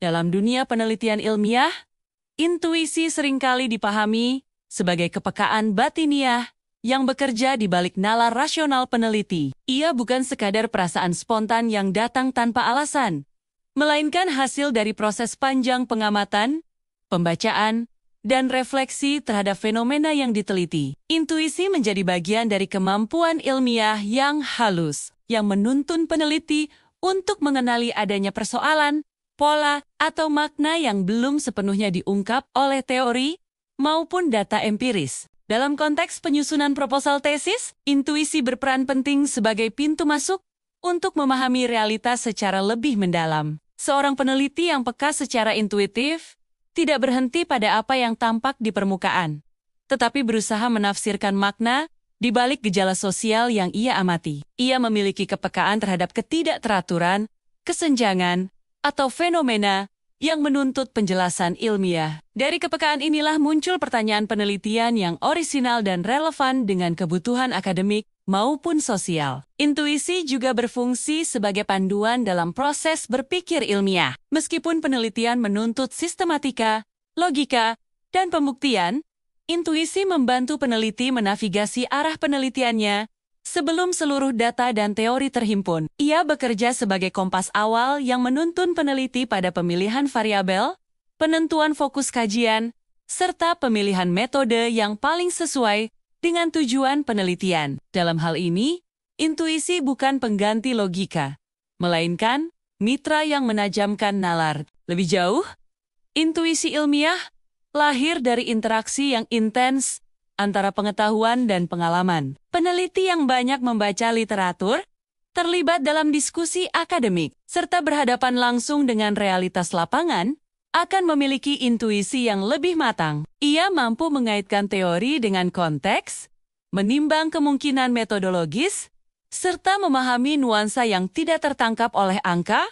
Dalam dunia penelitian ilmiah, intuisi seringkali dipahami sebagai kepekaan batiniah yang bekerja di balik nalar rasional peneliti. Ia bukan sekadar perasaan spontan yang datang tanpa alasan, melainkan hasil dari proses panjang pengamatan, pembacaan, dan refleksi terhadap fenomena yang diteliti. Intuisi menjadi bagian dari kemampuan ilmiah yang halus, yang menuntun peneliti untuk mengenali adanya persoalan, pola, atau makna yang belum sepenuhnya diungkap oleh teori maupun data empiris. Dalam konteks penyusunan proposal tesis, intuisi berperan penting sebagai pintu masuk untuk memahami realitas secara lebih mendalam. Seorang peneliti yang peka secara intuitif tidak berhenti pada apa yang tampak di permukaan, tetapi berusaha menafsirkan makna di balik gejala sosial yang ia amati. Ia memiliki kepekaan terhadap ketidakteraturan, kesenjangan, atau fenomena yang menuntut penjelasan ilmiah. Dari kepekaan inilah muncul pertanyaan penelitian yang orisinal dan relevan dengan kebutuhan akademik maupun sosial. Intuisi juga berfungsi sebagai panduan dalam proses berpikir ilmiah. Meskipun penelitian menuntut sistematika, logika, dan pembuktian, intuisi membantu peneliti menavigasi arah penelitiannya sebelum seluruh data dan teori terhimpun. Ia bekerja sebagai kompas awal yang menuntun peneliti pada pemilihan variabel, penentuan fokus kajian, serta pemilihan metode yang paling sesuai dengan tujuan penelitian. Dalam hal ini, intuisi bukan pengganti logika, melainkan mitra yang menajamkan nalar. Lebih jauh, intuisi ilmiah lahir dari interaksi yang intens antara pengetahuan dan pengalaman. Peneliti yang banyak membaca literatur, terlibat dalam diskusi akademik, serta berhadapan langsung dengan realitas lapangan, akan memiliki intuisi yang lebih matang. Ia mampu mengaitkan teori dengan konteks, menimbang kemungkinan metodologis, serta memahami nuansa yang tidak tertangkap oleh angka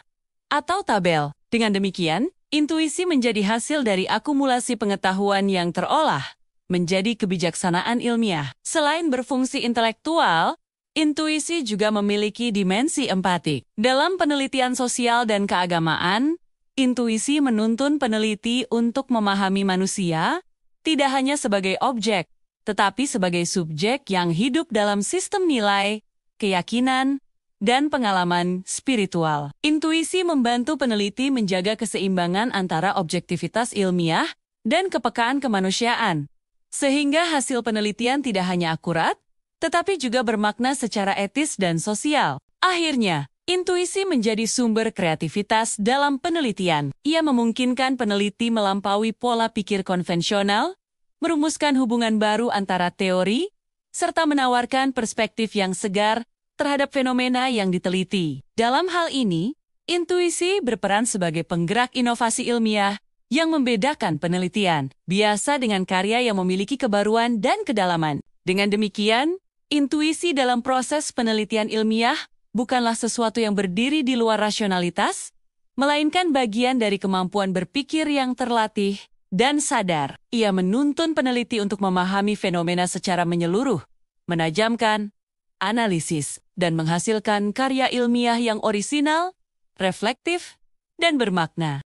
atau tabel. Dengan demikian, intuisi menjadi hasil dari akumulasi pengetahuan yang terolah menjadi kebijaksanaan ilmiah. Selain berfungsi intelektual, intuisi juga memiliki dimensi empatik. Dalam penelitian sosial dan keagamaan, intuisi menuntun peneliti untuk memahami manusia tidak hanya sebagai objek, tetapi sebagai subjek yang hidup dalam sistem nilai, keyakinan, dan pengalaman spiritual. Intuisi membantu peneliti menjaga keseimbangan antara objektivitas ilmiah dan kepekaan kemanusiaan, sehingga hasil penelitian tidak hanya akurat, tetapi juga bermakna secara etis dan sosial. Akhirnya, intuisi menjadi sumber kreativitas dalam penelitian. Ia memungkinkan peneliti melampaui pola pikir konvensional, merumuskan hubungan baru antara teori, serta menawarkan perspektif yang segar terhadap fenomena yang diteliti. Dalam hal ini, intuisi berperan sebagai penggerak inovasi ilmiah yang membedakan penelitian, biasa dengan karya yang memiliki kebaruan dan kedalaman. Dengan demikian, intuisi dalam proses penelitian ilmiah bukanlah sesuatu yang berdiri di luar rasionalitas, melainkan bagian dari kemampuan berpikir yang terlatih dan sadar. Ia menuntun peneliti untuk memahami fenomena secara menyeluruh, menajamkan analisis, dan menghasilkan karya ilmiah yang orisinal, reflektif, dan bermakna.